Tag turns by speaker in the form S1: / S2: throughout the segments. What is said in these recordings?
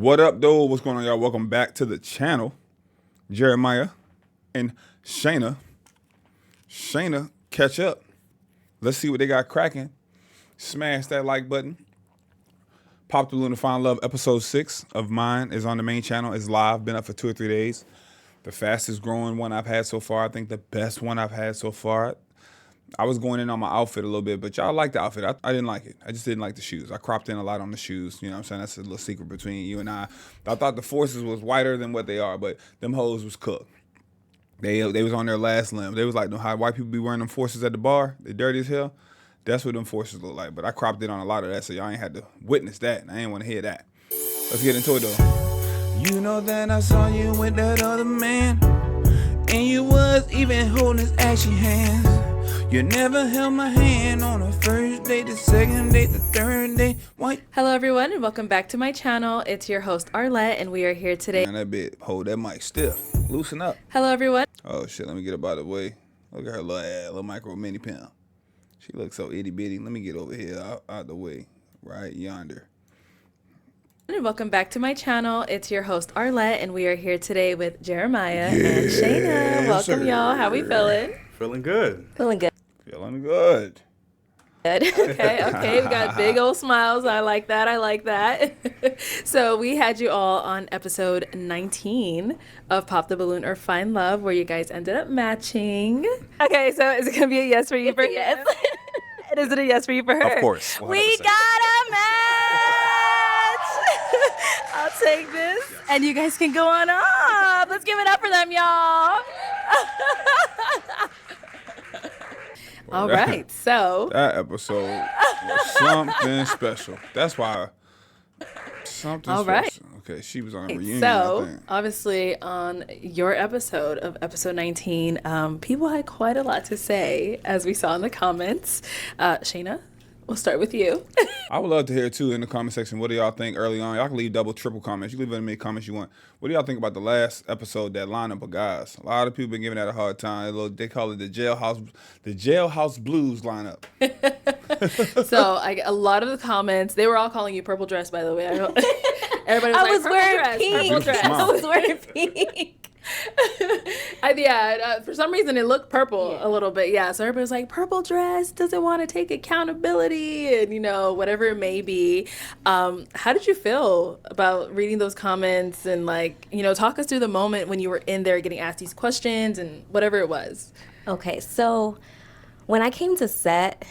S1: What up, though? What's going on, y'all? Welcome back to the channel. Jeremiah and Shana. Shana, catch up. Let's see what they got cracking. Smash that like button. Pop the Balloon to Find Love, episode 6 of mine is on the main channel. It's live. Been up for 2 or 3 days. The fastest growing one I've had so far. I think the best one I've had so far. I was going in on my outfit a little bit, but y'all liked the outfit. I didn't like it. I just didn't like the shoes. I cropped in a lot on the shoes. You know what I'm saying? That's a little secret between you and I. I thought the forces was whiter than what they are, but them hoes was cooked. They was on their last limb. They was like, no, how white people be wearing them forces at the bar? They dirty as hell. That's what them forces look like. But I cropped in on a lot of that, so y'all ain't had to witness that. And I ain't want to hear that. Let's get into it, though. You know that I saw you with that other man, and you was even holding his ashy hands. You never held my hand on the first date, the second date, the third date. White.
S2: Hello, everyone, and welcome back to my channel. It's your host, Arlette, and we are here today.
S1: Man, that bit, hold that mic stiff. Loosen up.
S2: Hello, everyone.
S1: Oh, shit, let me get up out of the way. Look at her little ass, little micro mini pimp. She looks so itty bitty. Let me get over here, out the way, right yonder.
S2: And welcome back to my channel. It's your host, Arlette, and we are here today with Jeremiah and Shana. Welcome,
S1: sir.
S2: y'all. How we feeling?
S3: Feeling good.
S2: Feeling good.
S1: Feeling good.
S2: Good. Okay. We got big old smiles. I like that. So we had you all on episode 19 of Pop the Balloon or Find Love, where you guys ended up matching. Okay, so is it gonna be a yes for you for yes? And is it a yes for you for her?
S1: Of course. 100%.
S2: We got a match. I'll take this, and you guys can go on up. Let's give it up for them, y'all. All right, so
S1: that episode was something special. That's why something
S2: all right.
S1: special. Okay, she was on a reunion.
S2: So
S1: I think.
S2: obviously on your episode of episode 19, people had quite a lot to say, as we saw in the comments. Shana, we'll start with you.
S1: I would love to hear too in the comment section. What do y'all think early on? Y'all can leave double, triple comments. You leave as many comments you want. What do y'all think about the last episode, that lineup of guys? A lot of people been giving that a hard time. They call it the jailhouse blues lineup.
S2: So a lot of the comments, they were all calling you purple dress, by the way. Everybody was like, wearing pink. Purple dress.
S1: I was
S2: wearing pink. For some reason it looked purple a little bit. Yeah, so everybody was like, purple dress, doesn't want to take accountability, and whatever it may be. How did you feel about reading those comments and talk us through the moment when you were in there getting asked these questions and whatever it was?
S4: Okay, so when I came to set,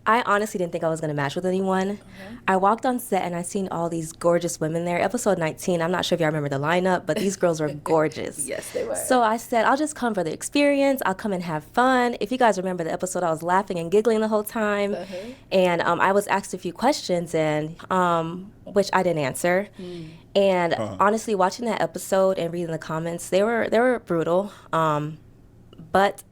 S4: I honestly didn't think I was going to match with anyone. Okay. I walked on set and I seen all these gorgeous women there. Episode 19, I'm not sure if y'all remember the lineup, but these girls were gorgeous.
S2: Yes, they were.
S4: So I said, I'll just come for the experience. I'll come and have fun. If you guys remember the episode, I was laughing and giggling the whole time. And I was asked a few questions, and which I didn't answer. And honestly, watching that episode and reading the comments, they were brutal. But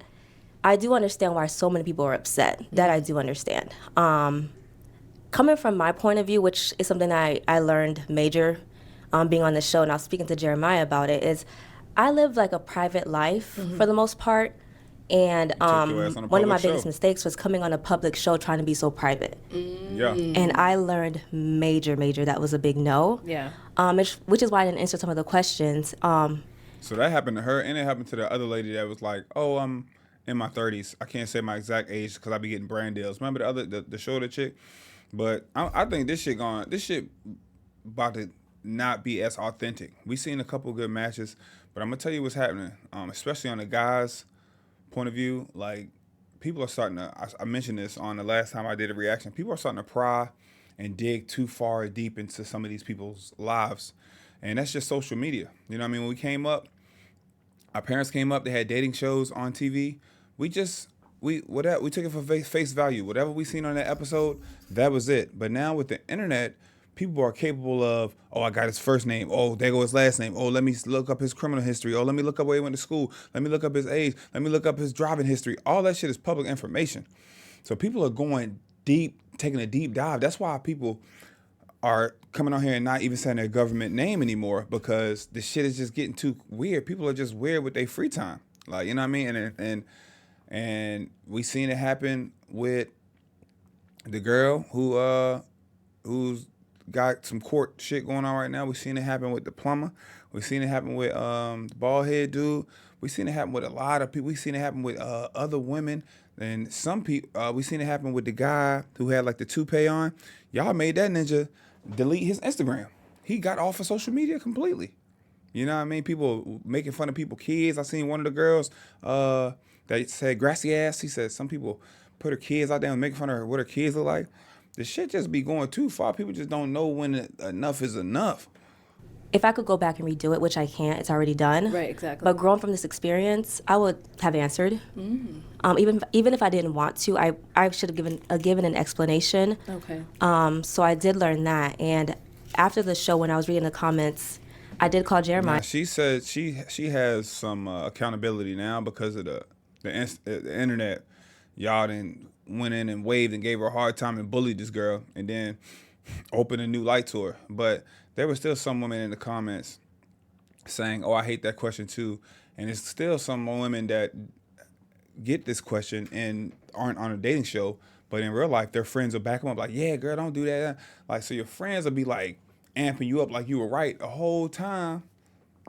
S4: I do understand why so many people are upset. That I do understand. Coming from my point of view, which is something that I learned major being on the show, and I was speaking to Jeremiah about it, is I live like a private life for the most part. And one of my biggest mistakes was coming on a public show trying to be so private.
S1: Yeah.
S4: And I learned major, that was a big no.
S2: Yeah.
S4: Which is why I didn't answer some of the questions.
S1: So that happened to her, and it happened to the other lady that was like, oh, I'm in my 30s. I can't say my exact age because I be getting brand deals. Remember the shorter chick? But I think this shit about to not be as authentic. We seen a couple good matches, but I'm gonna tell you what's happening. Especially on the guys' point of view, like people are starting to. I mentioned this on the last time I did a reaction. People are starting to pry and dig too far deep into some of these people's lives, and that's just social media. You know what I mean? When we came up, our parents came up. They had dating shows on TV. We took it for face value. Whatever we seen on that episode, that was it. But now with the internet, people are capable of, oh, I got his first name. Oh, there go his last name. Oh, let me look up his criminal history. Oh, let me look up where he went to school. Let me look up his age. Let me look up his driving history. All that shit is public information. So people are going deep, taking a deep dive. That's why people are coming on here and not even saying their government name anymore, because the shit is just getting too weird. People are just weird with their free time. Like, you know what I mean? And we seen it happen with the girl who's got some court shit going on right now. We seen it happen with the plumber. We seen it happen with the bald head dude. We seen it happen with a lot of people. We seen it happen with other women. And some people, we seen it happen with the guy who had like the toupee on. Y'all made that ninja delete his Instagram. He got off of social media completely. You know what I mean? People making fun of people's kids. I seen one of the girls that said grassy ass. He said some people put her kids out there and making fun of her, what her kids look like. The shit just be going too far. People just don't know when enough is enough.
S4: If I could go back and redo it, which I can't, it's already done.
S2: Right, exactly.
S4: But growing from this experience, I would have answered. Even if I didn't want to, I should have given an explanation.
S2: Okay.
S4: So I did learn that. And after the show, when I was reading the comments, I did call Jeremiah.
S1: Now, she said she has some accountability now because of the internet. Y'all done went in and waved and gave her a hard time and bullied this girl, and then opened a new light to her. But there was still some women in the comments saying, "Oh, I hate that question too," and it's still some women that get this question and aren't on a dating show, but in real life, their friends will back them up like, "Yeah, girl, don't do that." Like, so your friends will be like amping you up like you were right the whole time.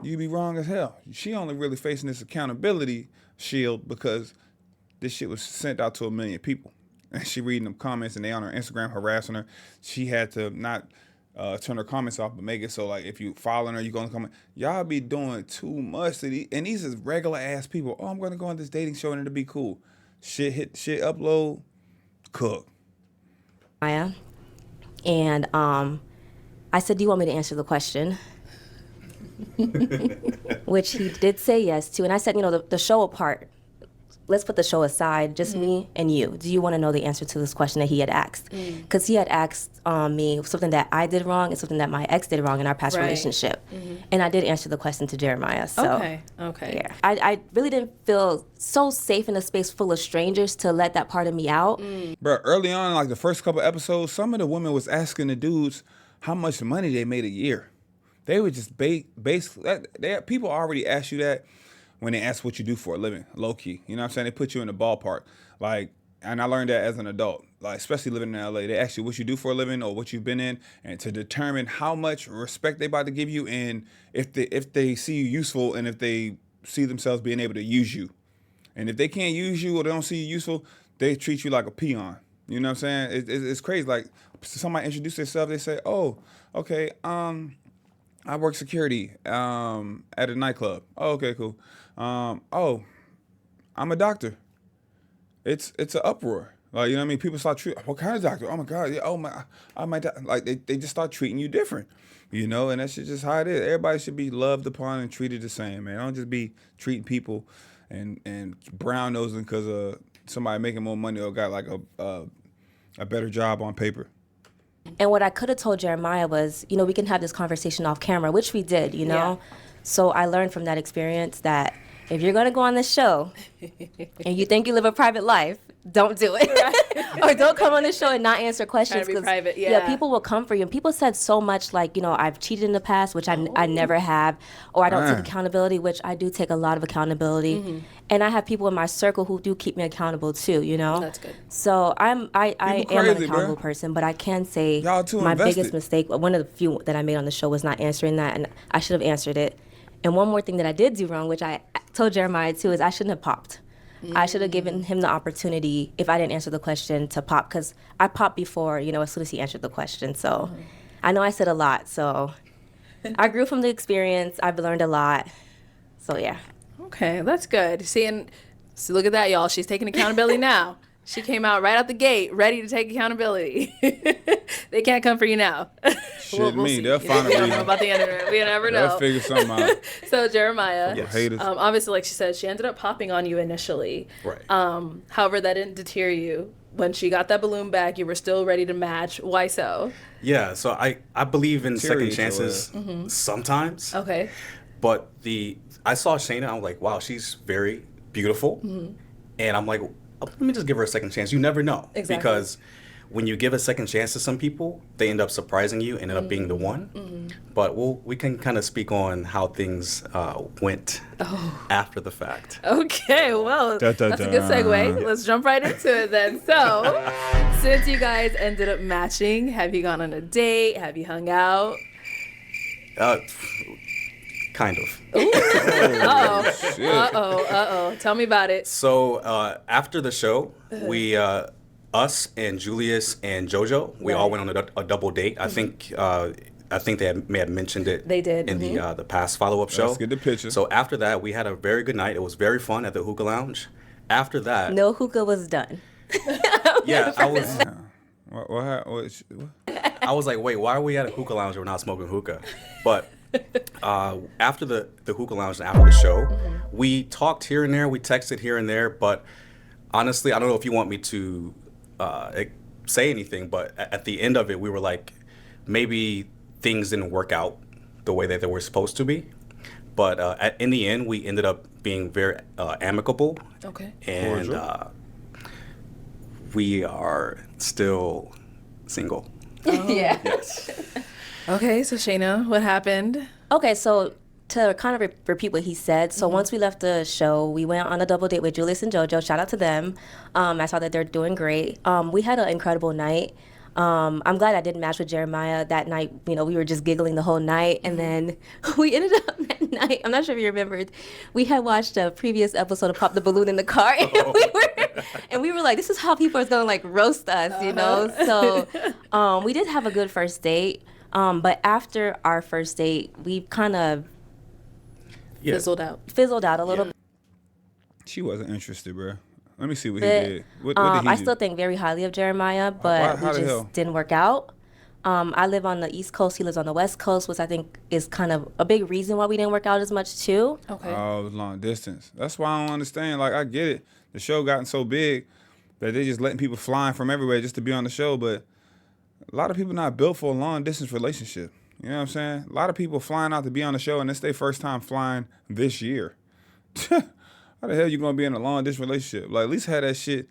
S1: You be wrong as hell. She only really facing this accountability shield because this shit was sent out to 1 million people. And she reading them comments and they on her Instagram harassing her. She had to not turn her comments off, but make it so like if you following her, you gonna comment. Y'all be doing too much to these, and these is regular ass people. Oh, I'm gonna go on this dating show and it'll be cool. Shit upload, cook.
S4: And I said, "Do you want me to answer the question?" Which he did say yes to. And I said, the show apart, let's put the show aside, just me and you. Do you want to know the answer to this question that he had asked? Because he had asked me something that I did wrong and something that my ex did wrong in our past relationship. And I did answer the question to Jeremiah. So,
S2: okay.
S4: Yeah. I really didn't feel so safe in a space full of strangers to let that part of me out.
S1: Bro, early on, like the first couple episodes, some of the women was asking the dudes how much money they made a year. They would just basically, people already ask you that when they ask what you do for a living, low key. You know what I'm saying? They put you in the ballpark. Like, and I learned that as an adult, like especially living in LA. They ask you what you do for a living or what you've been in, and to determine how much respect they about to give you, and if they see you useful, and if they see themselves being able to use you. And if they can't use you or they don't see you useful, they treat you like a peon. You know what I'm saying? It's crazy. Like somebody introduce themselves, they say, "Oh, okay, I work security at a nightclub." Oh, okay, cool. Oh, I'm a doctor. It's an uproar. Like, you know what I mean? People start treating, what kind of doctor? Oh my God, yeah, like they just start treating you different, and that's just how it is. Everybody should be loved upon and treated the same, man. Don't just be treating people and brown nosing because somebody making more money or got like a better job on paper.
S4: And what I could have told Jeremiah was, we can have this conversation off camera, which we did, Yeah. So I learned from that experience that if you're going to go on this show and you think you live a private life, don't do it. Or don't come on the show and not answer questions.
S2: Try to be private, yeah.
S4: People will come for you. And people said so much like, I've cheated in the past, which I never have. Or I don't take accountability, which I do take a lot of accountability. And I have people in my circle who do keep me accountable too, That's
S2: good.
S4: So I am an accountable person, but I can say my biggest mistake, one of the few that I made on the show was not answering that. And I should have answered it. And one more thing that I did do wrong, which I told Jeremiah too, is I shouldn't have popped. I should have given him the opportunity, if I didn't answer the question, to pop, because I popped before, as soon as he answered the question. So I know I said a lot. So I grew from the experience. I've learned a lot. So yeah.
S2: Okay, that's good. So look at that, y'all. She's taking accountability now. She came out right out the gate, ready to take accountability. They can't come for you now.
S1: Shit,
S2: we'll see.
S1: They'll find a
S2: We don't
S1: reason.
S2: know about the internet. We never know.
S1: They'll figure something out.
S2: So Jeremiah,
S1: Haters.
S2: obviously, like she said, she ended up popping on you initially.
S3: Right.
S2: However, that didn't deter you. When she got that balloon back, you were still ready to match. Why so?
S3: Yeah, so I believe in second
S1: Deteriorate
S3: chances sometimes.
S2: Okay.
S3: But I saw Shana, I was like, wow, she's very beautiful. And I'm like, let me just give her a second chance. You never know.
S2: Exactly.
S3: Because when you give a second chance to some people, they end up surprising you and end up being the one. But we can kind of speak on how things went after the fact.
S2: Okay, well,
S1: Da, da,
S2: that's a good
S1: da.
S2: segue. Let's jump right into it then. So, since you guys ended up matching, have you gone on a date? Have you hung out?
S3: Kind of.
S2: Uh-oh. Tell me about it.
S3: So after the show, we, us and Julius and JoJo, we all went on a double date. I think they may have mentioned it.
S2: They did.
S3: In the past follow-up show.
S1: Let's get the picture.
S3: So after that, we had a very good night. It was very fun at the hookah lounge. After that,
S4: No hookah was done.
S3: yeah, I was.
S1: What?
S3: I was like, wait, why are we at a hookah lounge and we're not smoking hookah? But after the hookah lounge and after the show, we talked here and there, we texted here and there, but honestly, I don't know if you want me to say anything, but at the end of it, we were like, maybe things didn't work out the way that they were supposed to be. But in the end, we ended up being very amicable.
S2: Okay.
S3: And we are still single.
S4: Yeah.
S3: Yes.
S2: Okay, so Shana, what happened?
S4: Okay, so to kind of repeat what he said, so once we left the show, we went on a double date with Julius and JoJo. Shout out to them. I saw that they're doing great. We had an incredible night. I'm glad I didn't match with Jeremiah that night. You know, we were just giggling the whole night. And then we ended up that night, I'm not sure if you remembered, we had watched a previous episode of Pop the Balloon in the car. And we were like, this is how people are going to like roast us, you know? So we did have a good first date. But after our first date, we kind of
S2: Fizzled out.
S4: fizzled out a little bit.
S1: She wasn't interested, bro. Let me see what he did. What did he
S4: I
S1: do?
S4: still think very highly of Jeremiah, but
S1: how
S4: we
S1: the
S4: just
S1: hell?
S4: didn't work out. I live on the East Coast. He lives on the West Coast, which I think is kind of a big reason why we didn't work out as much too.
S2: Okay.
S1: Oh, it was long distance. That's why I don't understand. Like, I get it. The show gotten so big that they just letting people flying from everywhere just to be on the show. But a lot of people not built for a long distance relationship. You know what I'm saying? A lot of people flying out to be on the show, and it's their first time flying this year. How the hell you gonna be in a long distance relationship? Like, at least have that shit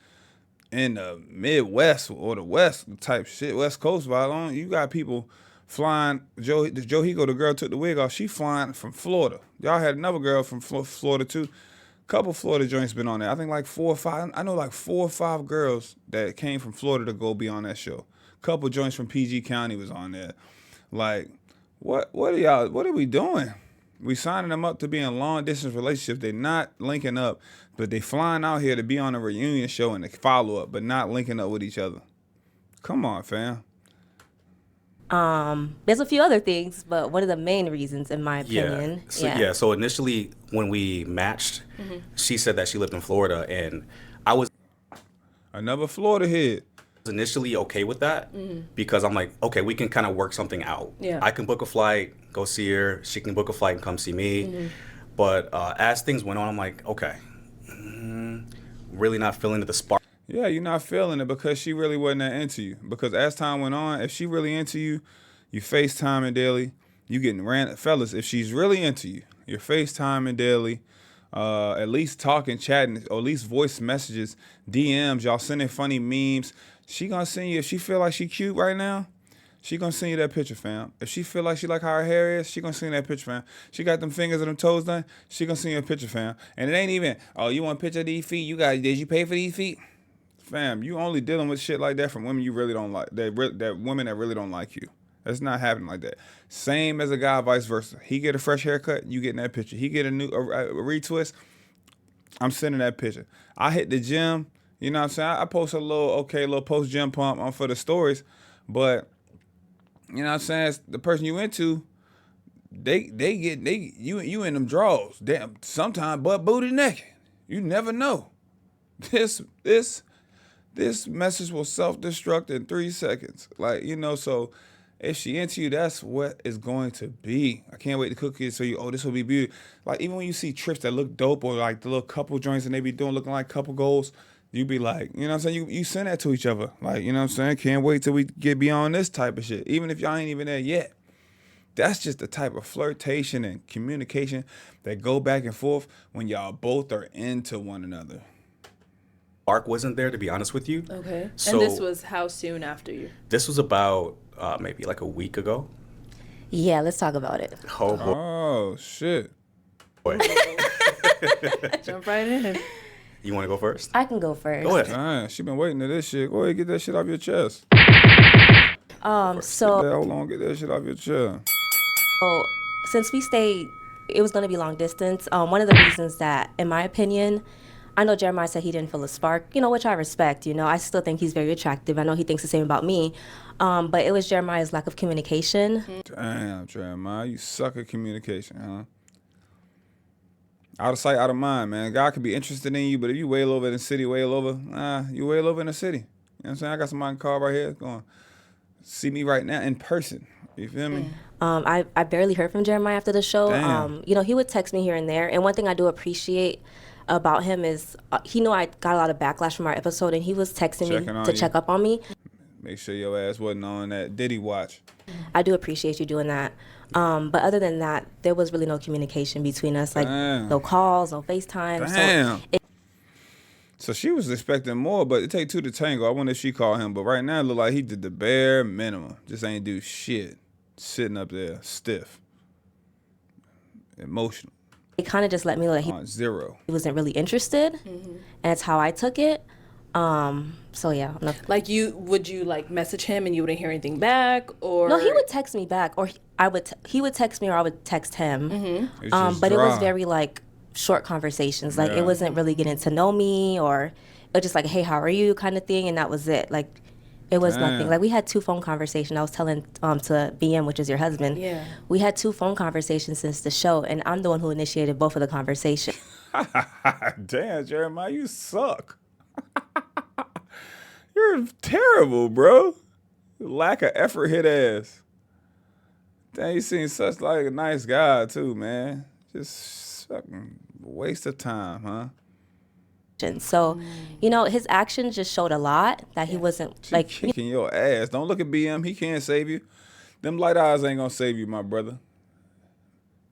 S1: in the Midwest or the West type shit, West Coast vibe. You got people flying. Joe Higo, the girl took the wig off. She flying from Florida. Y'all had another girl from Florida too. Couple Florida joints been on there. I think like 4 or 5. I know like 4 or 5 girls that came from Florida to go be on that show. Couple joints from PG County was on there. Like, what are we doing? We signing them up to be in long distance relationships. They're not linking up, but they flying out here to be on a reunion show and a follow up, but not linking up with each other. Come on, fam.
S4: There's a few other things, but one of the main reasons, in my opinion,
S3: So initially when we matched, she said that she lived in Florida, and I was
S1: Another Florida head.
S3: initially okay with that because I'm like, okay, we can kind of work something out.
S2: Yeah.
S3: I can book a flight, go see her. She can book a flight and come see me. But as things went on, I'm like, okay, really not feeling the spark.
S1: Yeah, you're not feeling it because she really wasn't that into you. Because as time went on, if she really into you, you FaceTiming daily. You getting fellas, if she's really into you, you're FaceTiming daily. At least talking, chatting, or at least voice messages, DMs, y'all sending funny memes. She gonna send you, if she feel like she cute right now, she gonna send you that picture, fam. If she feel like she like how her hair is, she gonna send you that picture, fam. She got them fingers and them toes done, she gonna send you a picture, fam. And it ain't even, oh, you want a picture of these feet? Did you pay for these feet? Fam, you only dealing with shit like that from women you really don't like, that women that really don't like you. That's not happening like that. Same as a guy, vice versa. He get a fresh haircut, you getting that picture. He get a retwist, I'm sending that picture. I hit the gym, you know what I'm saying? I post a little post gym pump on for the stories, but you know what I'm saying? The person you into, you in them draws. Damn, sometimes butt booty naked. You never know. This message will self-destruct in 3 seconds. Like, you know, so if she into you, that's what it's going to be. I can't wait to cook it so this will be beautiful. Like, even when you see trips that look dope or like the little couple joints and they be doing looking like couple goals, you be like, you know what I'm saying? You send that to each other. Like, you know what I'm saying? Can't wait till we get beyond this type of shit. Even if y'all ain't even there yet. That's just the type of flirtation and communication that go back and forth when y'all both are into one another.
S3: Spark wasn't there, to be honest with you.
S2: Okay.
S3: So
S2: And this was how soon after you?
S3: this was about maybe like a week ago.
S4: Yeah, let's talk about it.
S3: Oh boy.
S1: Oh shit.
S2: Jump right in.
S3: You want to go first?
S4: I can go first.
S3: Go ahead.
S1: Damn, she been waiting to this shit. Go ahead, get that shit off your chest.
S4: So
S1: Hold on, get that shit off your chest.
S4: since we stayed, it was going to be long distance. One of the reasons that, in my opinion, I know Jeremiah said he didn't feel a spark, which I respect. I still think he's very attractive. I know he thinks the same about me. But it was Jeremiah's lack of communication.
S1: Damn, Jeremiah, you suck at communication, huh? Out of sight, out of mind, man. God could be interested in you, but if you wail over in the city, you wail over in the city. You know what I'm saying? I got somebody called right here going, see me right now in person. You feel me?
S4: I barely heard from Jeremiah after the show.
S1: Damn.
S4: He would text me here and there. And one thing I do appreciate about him is he knew I got a lot of backlash from our episode, and he was texting
S1: Checking
S4: me
S1: on
S4: to
S1: you.
S4: check up on me.
S1: Make sure your ass wasn't on that Diddy watch.
S4: I do appreciate you doing that. But other than that, there was really no communication between us, like
S1: Damn.
S4: no calls, no FaceTime.
S1: Damn.
S4: So
S1: So she was expecting more, but it take two to tango. I wonder if she called him, but right now it look like he did the bare minimum. Just ain't do shit. Sitting up there, stiff. Emotional.
S4: it kind of just let me know that he
S1: On zero.
S4: wasn't really interested, and that's how I took it. So yeah, I'm not.
S2: Like would you like message him and you wouldn't hear anything back, or
S4: No, he would text me back, or he would text me, or I would text him.
S1: It's just
S4: But it was
S1: dry.
S4: very like short conversations. Like
S1: Yeah.
S4: it wasn't really getting to know me, or it was just like, hey, how are you, kind of thing, and that was it. Like it was nothing.
S1: Damn.
S4: Like we had 2 phone conversations. I was telling to BM, which is your husband.
S2: Yeah.
S4: We had 2 phone conversations since the show, and I'm the one who initiated both of the conversations.
S1: Damn, Jeremiah, you suck. You're terrible, bro. Lack of effort hit ass. Damn, you seem such like a nice guy too, man. Just fucking waste of time, huh?
S4: So, his actions just showed a lot that he wasn't
S1: She
S4: like.
S1: kicking your ass. Don't look at BM. He can't save you. Them light eyes ain't gonna save you, my brother.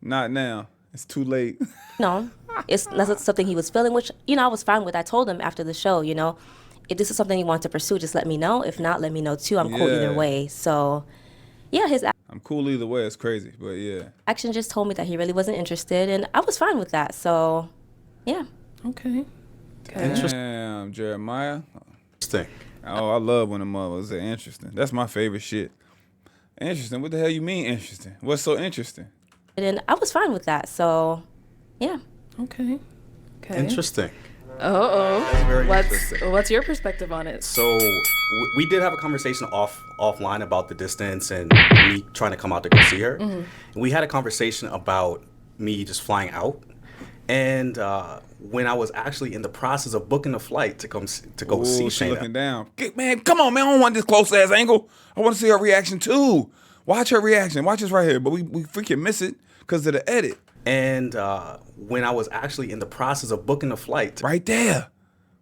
S1: Not now. It's too late.
S4: It's not something he was feeling, which, I was fine with. I told him after the show, if this is something you want to pursue, just let me know. If not, let me know too. I'm cool either
S1: Yeah.
S4: way. So, yeah, his
S1: I'm cool either way. It's crazy, but yeah.
S4: action just told me that he really wasn't interested, and I was fine with that. So, yeah.
S2: Okay.
S1: Damn, Jeremiah.
S3: Interesting.
S1: Oh, I love when the mothers are interesting. That's my favorite shit. Interesting? What the hell you mean interesting? What's so interesting?
S4: And I was fine with that. So, yeah.
S2: Okay.
S3: Interesting.
S2: Uh-oh.
S3: Very interesting.
S2: What's your perspective on it?
S3: So we did have a conversation offline about the distance and me trying to come out to go see her. And we had a conversation about me just flying out. And when I was actually in the process of booking a flight to go see
S1: she
S3: Shana.
S1: looking down. Man, come on, man. I don't want this close ass angle. I want to see her reaction too. Watch her reaction. Watch this right here. But we freaking miss it because of the edit.
S3: And when I was actually in the process of booking a flight,
S1: Right there.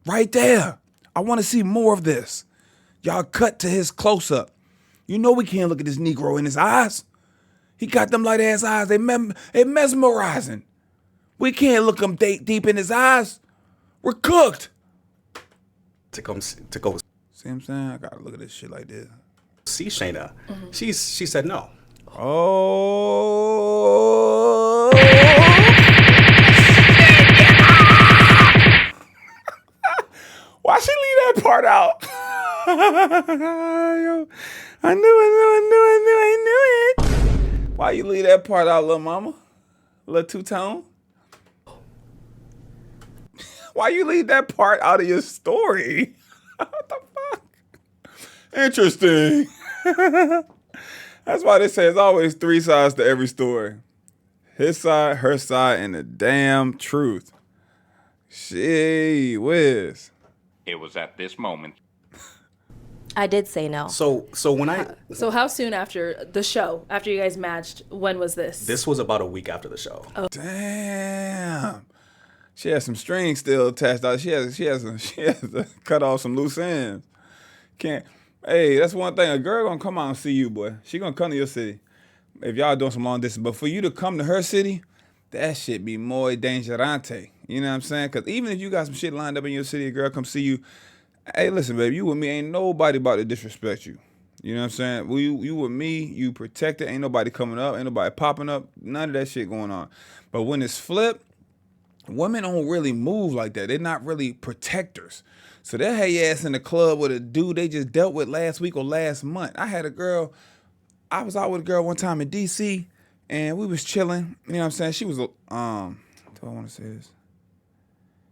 S1: Right there. I want to see more of this. Y'all cut to his close up. You know we can't look at this Negro in his eyes. He got them light ass eyes. They mesmerizing. We can't look him deep in his eyes. We're cooked.
S3: to go
S1: See what I'm saying? I gotta look at this shit like this.
S3: see Shana, she said no.
S1: Oh. Why she leave that part out? Yo, I knew it. Why you leave that part out, little mama? Little two-tone? Why you leave that part out of your story? What the fuck? Interesting. That's why they say there's always 3 sides to every story. His side, her side, and the damn truth. Gee whiz.
S5: It was at this moment
S4: I did say no.
S3: So when
S2: So how soon after the show, after you guys matched, when was this?
S3: this was about a week after the show.
S1: Damn. She has some strings still attached out. She has to cut off some loose ends. Can't. Hey, that's one thing. A girl gonna come out and see you, boy. She gonna come to your city. If y'all doing some long distance, but for you to come to her city, that shit be muy dangerante. You know what I'm saying? Because even if you got some shit lined up in your city, a girl come see you, hey, listen, baby, you with me, ain't nobody about to disrespect you. You know what I'm saying? Well, you with me, you protected, ain't nobody coming up, ain't nobody popping up, none of that shit going on. But when it's flipped, women don't really move like that. They're not really protectors. So they'll have your ass in the club with a dude they just dealt with last week or last month. I was out with a girl one time in DC, and we was chilling. You know what I'm saying? She was do I want to say this?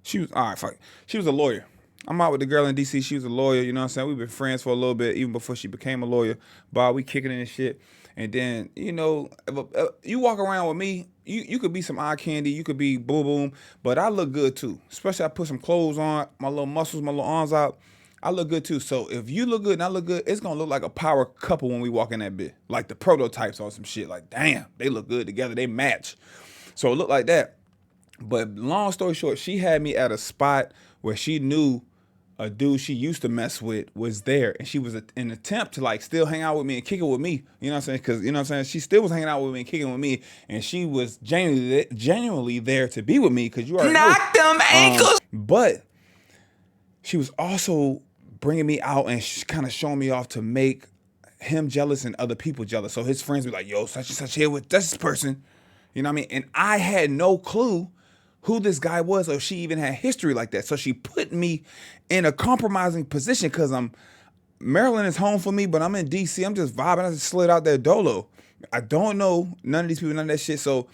S1: She was all right. Fuck. She was a lawyer. I'm out with the girl in DC. She was a lawyer. You know what I'm saying? We've been friends for a little bit, even before she became a lawyer. But we kicking it and shit. And then, you know, if you walk around with me, you could be some eye candy, you could be boom boom, but I look good too. Especially I put some clothes on, my little muscles, my little arms out. I look good too. So if you look good and I look good, it's gonna look like a power couple when we walk in that bit. Like the prototypes on some shit. Like, damn, they look good together. They match. So it looked like that. But long story short, she had me at a spot where she knew a dude she used to mess with was there, and she was in an attempt to like still hang out with me and kick it with me. You know what I'm saying? Because you know what I'm saying, she still was hanging out with me and kicking with me, and she was genuinely there to be with me because you already knock them ankles. But she was also bringing me out and kind of showing me off to make him jealous and other people jealous. So his friends be like, "Yo, such and such here with this person," you know what I mean? And I had no clue who this guy was, or she even had history like that. So she put me in a compromising position because Maryland is home for me, but I'm in DC. I'm just vibing. I just slid out there dolo. I don't know none of these people, none of that shit. So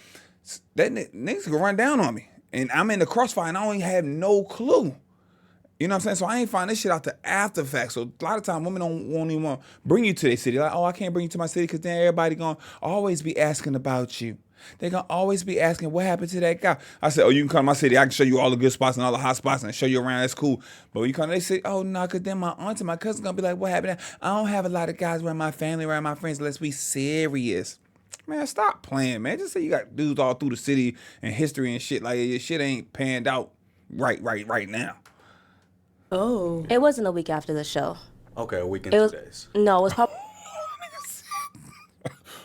S1: that niggas can run down on me. And I'm in the crossfire and I don't even have no clue. You know what I'm saying? So I ain't find this shit out the after fact. So a lot of times women won't even want to bring you to their city. Like, oh, I can't bring you to my city because then everybody gonna always be asking about you. They're going to always be asking, what happened to that guy? I said, oh, you can come to my city. I can show you all the good spots and all the hot spots and show you around. That's cool. But when you come, they say, oh, no, because then my aunt and my cousin going to be like, what happened? I don't have a lot of guys around my family, around my friends. Let's be serious. Man, stop playing, man. Just say you got dudes all through the city and history and shit. Like, your shit ain't panned out right now.
S2: Oh.
S4: It wasn't a week after the show.
S3: Okay, a week and
S4: It was
S3: 2 days.
S4: No, it was probably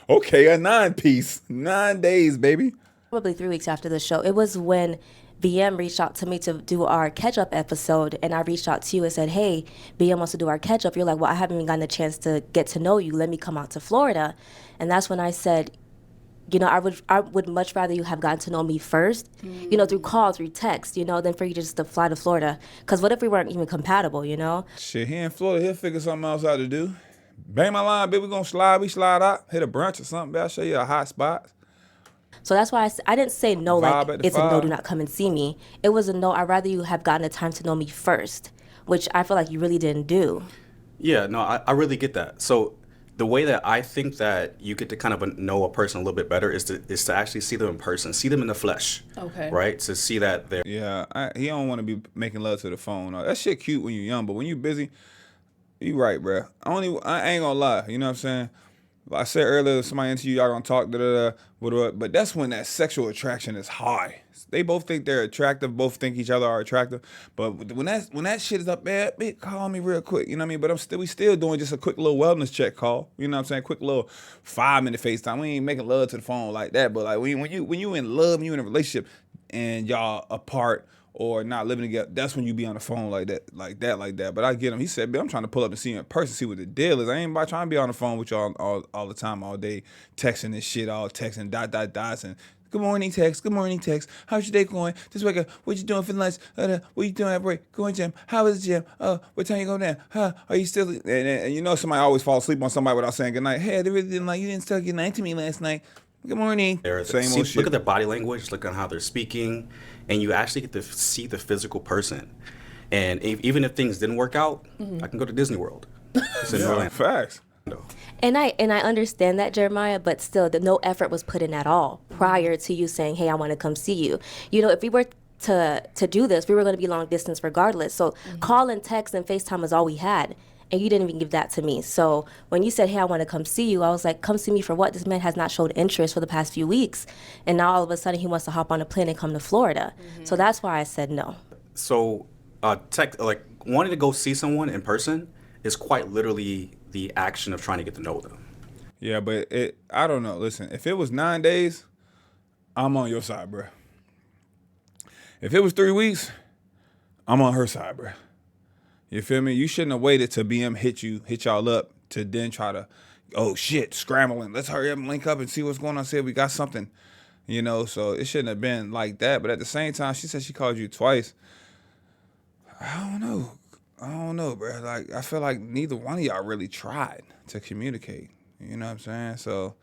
S1: Okay, a 9-piece. 9 days, baby.
S4: 3 weeks after the show. It was when BM reached out to me to do our catch-up episode, and I reached out to you and said, hey, BM wants to do our catch-up. You're like, well, I haven't even gotten a chance to get to know you. Let me come out to Florida. And that's when I said, you know, I would much rather you have gotten to know me first, you know, through calls, through text, you know, than for you just to fly to Florida. Because what if we weren't even compatible, you know?
S1: Shit, here in Florida, he'll figure something else out to do. Bang my line, baby. We gonna slide. We slide out. Hit a brunch or something. I'll show you a hot spot.
S4: So that's why I didn't say no,
S1: Vibe
S4: like
S1: at the
S4: it's a no,
S1: five.
S4: do not come and see me. It was a no, I'd rather you have gotten the time to know me first, which I feel like you really didn't do.
S3: Yeah, no, I really get that. So the way that I think that you get to kind of know a person a little bit better is to actually see them in person, see them in the flesh.
S2: Okay.
S3: Right? To see that they're
S1: Yeah, he don't want to be making love to the phone. That shit cute when you're young, but when you busy, you right, bro. I ain't gonna lie. You know what I'm saying? Like I said earlier, somebody into you, y'all gonna talk, whatever. But that's when that sexual attraction is high. They both think they're attractive, both think each other are attractive. But when that shit is up there, bitch, call me real quick. You know what I mean? But we still doing just a quick little wellness check call. You know what I'm saying? Quick little 5-minute FaceTime. We ain't making love to the phone like that. But like when you in love, when you in a relationship, and y'all apart or not living together, that's when you be on the phone like that. But I get him. He said, I'm trying to pull up and see you in person, see what the deal is. I ain't about trying to be on the phone with y'all all the time, all day, texting and shit, all texting, dots, and good morning, text. How's your day going? Just wake up. What you doing for lunch? What you doing at break? Going gym. How was the gym? What time you go down? Are you still? And you know somebody always fall asleep on somebody without saying good night. Hey, they really didn't like you didn't say good night to me last night. Good morning. Same old shit.
S3: Look at their body language, look at how they're speaking, and you actually get to see the physical person. And even if things didn't work out, I can go to Disney World. It's in Orlando.
S1: Facts.
S4: And I understand that, Jeremiah, but still, no effort was put in at all prior to you saying, hey, I want to come see you. You know, if we were to do this, we were going to be long distance regardless. So call and text and FaceTime is all we had. And you didn't even give that to me. So when you said, hey, I want to come see you, I was like, come see me for what? This man has not showed interest for the past few weeks. And now all of a sudden he wants to hop on a plane and come to Florida. So that's why I said no.
S3: So wanting to go see someone in person is quite literally the action of trying to get to know them.
S1: Yeah, but I don't know. Listen, if it was 9 days, I'm on your side, bro. If it was 3 weeks, I'm on her side, bro. You feel me? You shouldn't have waited till BM hit y'all up to then try to, oh shit, scrambling. Let's hurry up and link up and see what's going on. See if we got something, you know. So it shouldn't have been like that. But at the same time, she said she called you twice. I don't know, bro. Like, I feel like neither one of y'all really tried to communicate. You know what I'm saying? So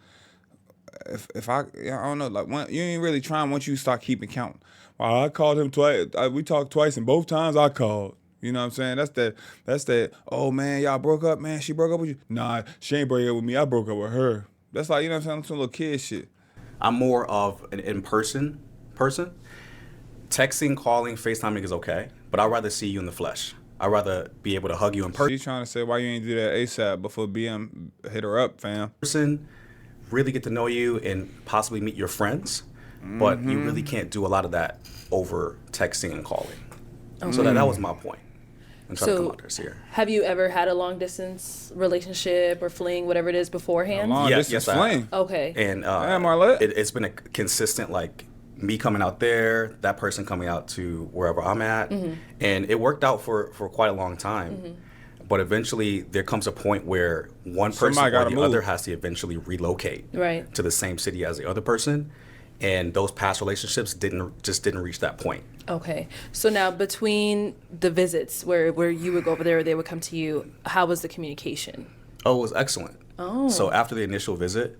S1: I don't know, like, you ain't really trying once you start keeping count. Well, I called him twice. We talked twice, and both times I called. You know what I'm saying? That's that. Oh man, y'all broke up, man. She broke up with you? Nah, she ain't break up with me. I broke up with her. That's like, you know what I'm saying? Some little kid shit.
S3: I'm more of an in-person person. Texting, calling, FaceTiming is okay, but I'd rather see you in the flesh. I'd rather be able to hug you in person.
S1: She's trying to say why you ain't do that ASAP before BM hit her up, fam.
S3: Really get to know you and possibly meet your friends, but you really can't do a lot of that over texting and calling. Okay. So that was my point. I'm trying to come out there here.
S2: Have you ever had a long distance relationship or fling, whatever it is, beforehand?
S3: Yes, fling.
S2: Okay.
S3: And
S1: Marlette.
S3: It's been a consistent, like, me coming out there, that person coming out to wherever I'm at, and it worked out for quite a long time. But eventually, there comes a point where one person or the other has to eventually relocate to the same city as the other person, and those past relationships didn't reach that point.
S2: Okay, so now between the visits where you would go over there or they would come to you, how was the communication?
S3: Oh, it was excellent. Oh. So after the initial visit,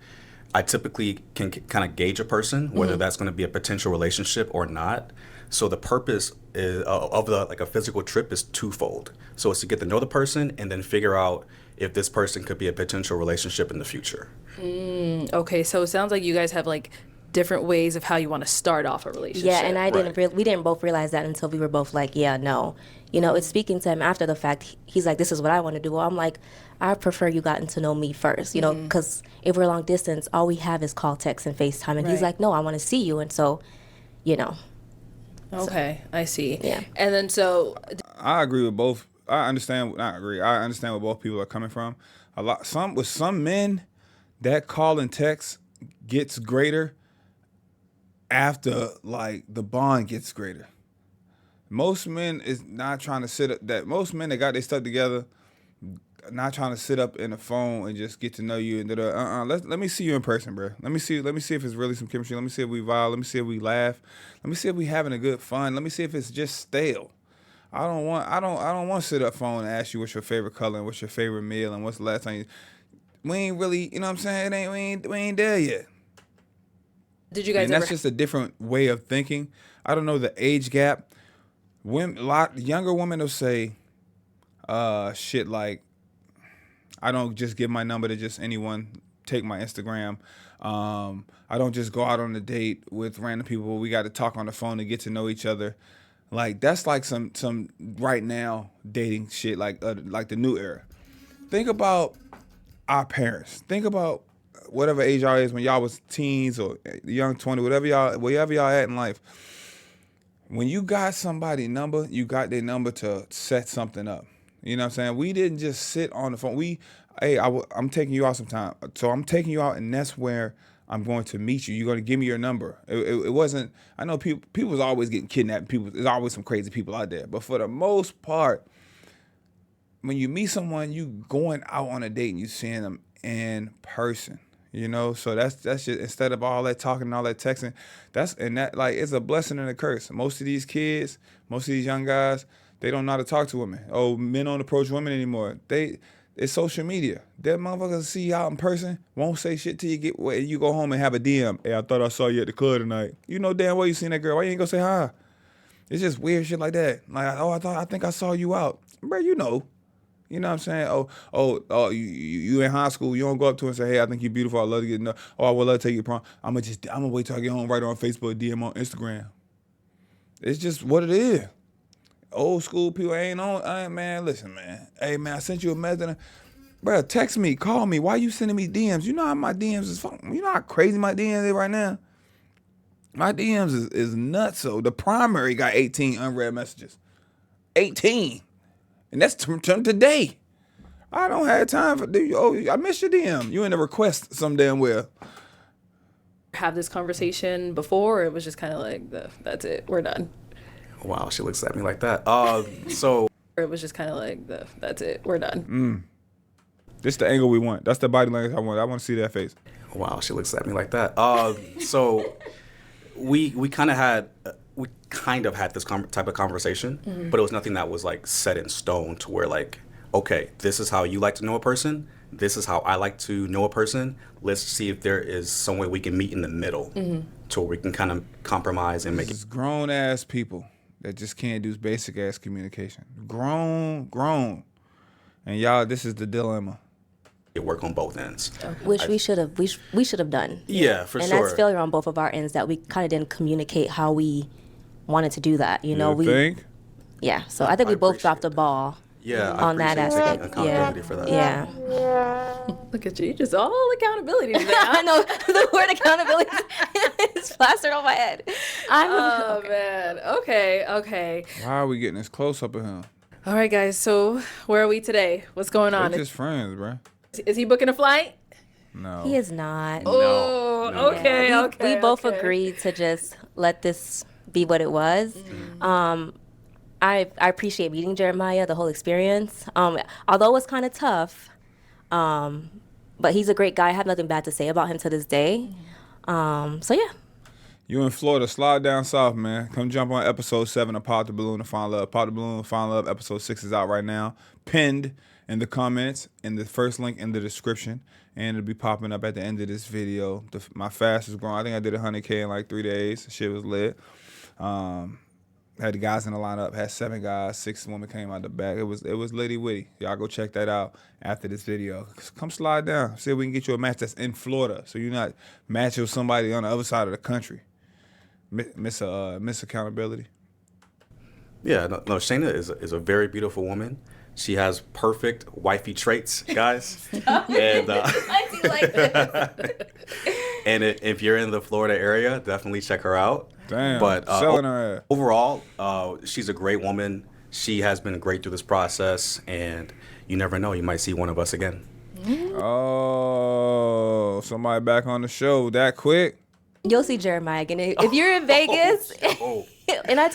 S3: I typically can kind of gauge a person, whether that's going to be a potential relationship or not. So the purpose of a physical trip is twofold. So it's to get to know the person and then figure out if this person could be a potential relationship in the future.
S2: Okay, so it sounds like you guys have like different ways of how you want to start off a relationship.
S4: Yeah, and we didn't both realize that until we were both like, yeah, no. You know, it's speaking to him after the fact. He's like, this is what I want to do. Well, I'm like, I prefer you gotten to know me first, you know, because if we're long distance, all we have is call, text, and FaceTime. And he's like, no, I want to see you. And so, you know.
S2: Okay, I see.
S4: Yeah.
S2: And then so.
S1: I agree with both. I understand where both people are coming from. Some men, that call and text gets greater after, like, the bond gets greater. Most men is not trying to sit up. Most men that got their stuff together, not trying to sit up in the phone and just get to know you and let me see you in person, bro. Let me see if it's really some chemistry. Let me see if we vibe. Let me see if we laugh. Let me see if we having a good fun. Let me see if it's just stale. I don't want to sit up phone and ask you what's your favorite color and what's your favorite meal and what's the last time we ain't really, you know what I'm saying? We ain't there yet.
S2: Did you guys
S1: and that's just a different way of thinking. I don't know the age gap. Younger women will say shit like, I don't just give my number to just anyone, take my Instagram. I don't just go out on a date with random people. We got to talk on the phone to get to know each other. Like, that's like some right now dating shit, like the new era. Think about our parents. Think about whatever age y'all is when y'all was teens or young 20, wherever y'all at in life. When you got somebody's number, you got their number to set something up. You know what I'm saying? We didn't just sit on the phone. I'm taking you out sometime. So I'm taking you out, and that's where I'm going to meet you. You're going to give me your number. It wasn't, I know people was always getting kidnapped. There's always some crazy people out there. But for the most part, when you meet someone, you going out on a date and you seeing them in person. You know, so that's just, instead of all that talking and all that texting, it's a blessing and a curse. Most of these kids, most of these young guys, they don't know how to talk to women. Oh, men don't approach women anymore. It's social media. That motherfuckers see you out in person, won't say shit till you go home and have a DM. Hey, I thought I saw you at the club tonight. You know damn well you seen that girl. Why you ain't gonna say hi? It's just weird shit like that. Like, oh, I think I saw you out. Bro, you know. You know what I'm saying? Oh, you in high school, you don't go up to her and say, hey, I think you're beautiful, I'd love to get to know. Oh, I would love to take you to prom. I'm gonna wait till I get home, right on Facebook, DM on Instagram. It's just what it is. Old school people ain't on, man, listen, man. Hey, man, I sent you a message. Bro, text me, call me. Why you sending me DMs? You know how my DMs is fucking, you know how crazy my DMs is right now? My DMs is nuts. So the primary got 18 unread messages. 18. And that's from today. I don't have time for I missed your DM. You in the request some damn well.
S2: Have this conversation before, or it was just kind of like, that's it, we're done?
S3: Wow, she looks at me like that. So
S2: It was just kind of like, that's it. We're done.
S1: This the angle we want. That's the body language I want. I want to see that face.
S3: wow, she looks at me like that. So we kind of had this type of conversation, but it was nothing that was like set in stone to where like, okay, this is how you like to know a person. This is how I like to know a person. Let's see if there is some way we can meet in the middle, to where we can kind of compromise and make
S1: This is
S3: it.
S1: grown ass people that just can't do basic ass communication. Grown. And y'all, this is the dilemma.
S3: Work on both ends.
S4: Which we should have done.
S3: Yeah, for
S4: and
S3: sure.
S4: that's failure on both of our ends, that we kind of didn't communicate how we wanted to do that. You know,
S1: You think?
S4: yeah. So I think we both dropped the
S3: appreciate
S4: ball.
S3: Yeah, I
S4: on that
S3: appreciate taking
S4: aspect.
S3: accountability
S4: Yeah.
S3: for that.
S4: Yeah.
S2: Look at you. Just all accountability today.
S4: I know the word accountability is plastered on my head.
S2: Oh, man. Okay.
S1: Why are we getting this close up at him?
S2: All right, guys. So where are we today? What's going
S1: We're
S2: on?
S1: just friends, bro.
S2: Is he booking a flight?
S1: No.
S4: He is not.
S2: Oh,
S3: No.
S2: okay, okay.
S4: We both
S2: okay.
S4: agreed to just let this be what it was. I appreciate meeting Jeremiah, the whole experience. Although it was kind of tough, but he's a great guy. I have nothing bad to say about him to this day. So yeah.
S1: You in Florida, slide down south, man. Come jump on episode 7 of Pop the Balloon to Find Love. Pop the Balloon to Find Love, episode 6 is out right now. Pinned in the comments, in the first link in the description. And it'll be popping up at the end of this video. My fastest growing, I think I did 100K in like 3 days. Shit was lit. Had the guys in the lineup, had 7 guys, 6 women came out the back. It was litty witty. Y'all go check that out after this video. Come slide down. See if we can get you a match that's in Florida, so you're not matching with somebody on the other side of the country. Miss accountability.
S3: Yeah, no, Shana is a very beautiful woman. She has perfect wifey traits, guys. And
S4: I do like this.
S3: and if you're in the Florida area, definitely check her out.
S1: Damn,
S3: But
S1: selling her ass.
S3: overall, she's a great woman. She has been great through this process, and you never know, you might see one of us again.
S1: Oh, somebody back on the show that quick?
S4: You'll see Jeremiah again. If you're in Vegas,
S3: Oh.
S4: and I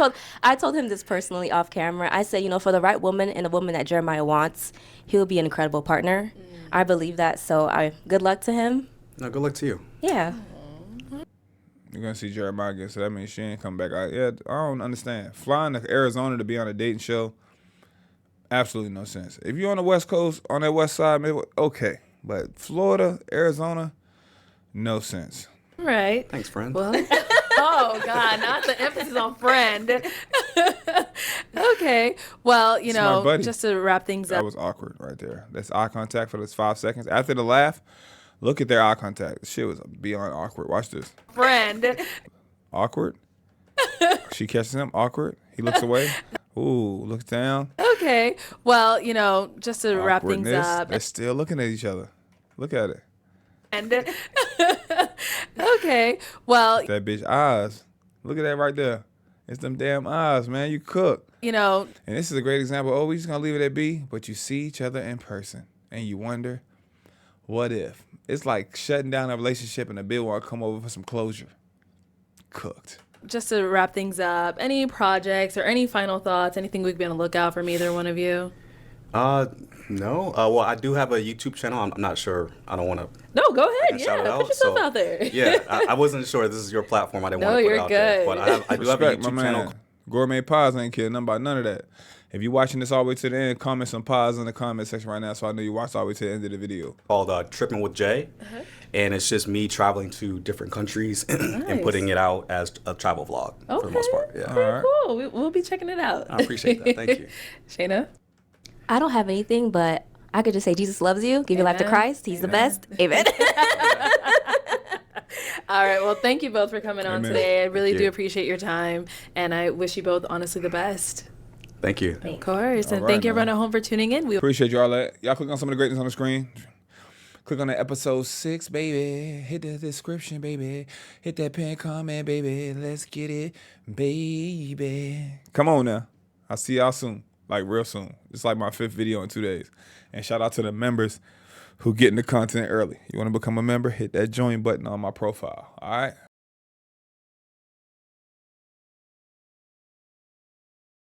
S4: told him this personally off camera. I said, for the right woman and the woman that Jeremiah wants, he'll be an incredible partner. I believe that. So good luck to him.
S3: No, good luck to you.
S4: Yeah.
S1: You're going to see Jeremiah again, so that means she ain't come back. I don't understand. Flying to Arizona to be on a dating show, absolutely no sense. If you're on the West Coast, on that west side, maybe okay. But Florida, Arizona, no sense.
S2: Right.
S3: Thanks, friend.
S2: Well, oh God, not the emphasis on friend. Okay. Well,
S1: my buddy.
S2: just to wrap things
S1: That
S2: up.
S1: was awkward right there. That's eye contact for those 5 seconds. After the laugh, look at their eye contact. This shit was beyond awkward. Watch this.
S2: Friend.
S1: Awkward. She catches him. Awkward. He looks away. Ooh, looks down.
S2: Okay. Well, just to wrap things
S1: Awkwardness.
S2: up.
S1: They're still looking at each other. Look at it.
S2: And okay. Well,
S1: That bitch eyes. Look at that right there. It's them damn eyes, man. You cook. And this is a great example. Oh, we just gonna leave it at B, but you see each other in person, and you wonder, what if? It's like shutting down a relationship and a bill want to come over for some closure. Cooked.
S2: just to wrap things up, any projects or any final thoughts, anything we could be on the lookout from either one of you?
S3: No. Well, I do have a YouTube channel. I'm not sure. I don't want to.
S2: No, go ahead.
S3: shout it
S2: Yeah,
S3: out,
S2: put yourself
S3: so-
S2: out there.
S3: Yeah, I wasn't sure this is your platform. I didn't
S2: No,
S3: want to put
S2: you're
S3: it out there.
S2: good.
S3: But I do have a
S1: Respect, my
S3: YouTube
S1: man.
S3: channel.
S1: Gourmet Pies ain't kidding nothing about none of that. If you're watching this all the way to the end, comment some pies in the comment section right now so I know you watched all the way to the end of the video.
S3: Called Tripping with Jay, and it's just me traveling to different countries and
S2: Nice.
S3: putting it out as a travel vlog for the most part. Yeah,
S2: Okay,
S1: Alright.
S2: cool. We'll be checking it out.
S3: I appreciate that. Thank you.
S2: Shana?
S4: I don't have anything, but I could just say Jesus loves you. Give your life to
S2: Amen.
S4: Christ. He's the best. Amen.
S2: All right. Well, thank you both for coming on
S1: Amen.
S2: today. I really
S3: Thank
S2: do
S3: you.
S2: appreciate your time, and I wish you both honestly the best.
S3: Thank you.
S2: Of course. And
S1: All
S2: thank
S1: right,
S2: you everyone
S1: man.
S2: at home for tuning in. We
S1: Appreciate y'all that. Y'all click on some of the greatness on the screen. Click on that episode 6, baby. Hit the description, baby. Hit that pin comment, baby. Let's get it, baby. Come on now. I'll see y'all soon. Like real soon. It's like my 5th video in 2 days. And shout out to the members who getting the content early. You want to become a member? Hit that join button on my profile. All right?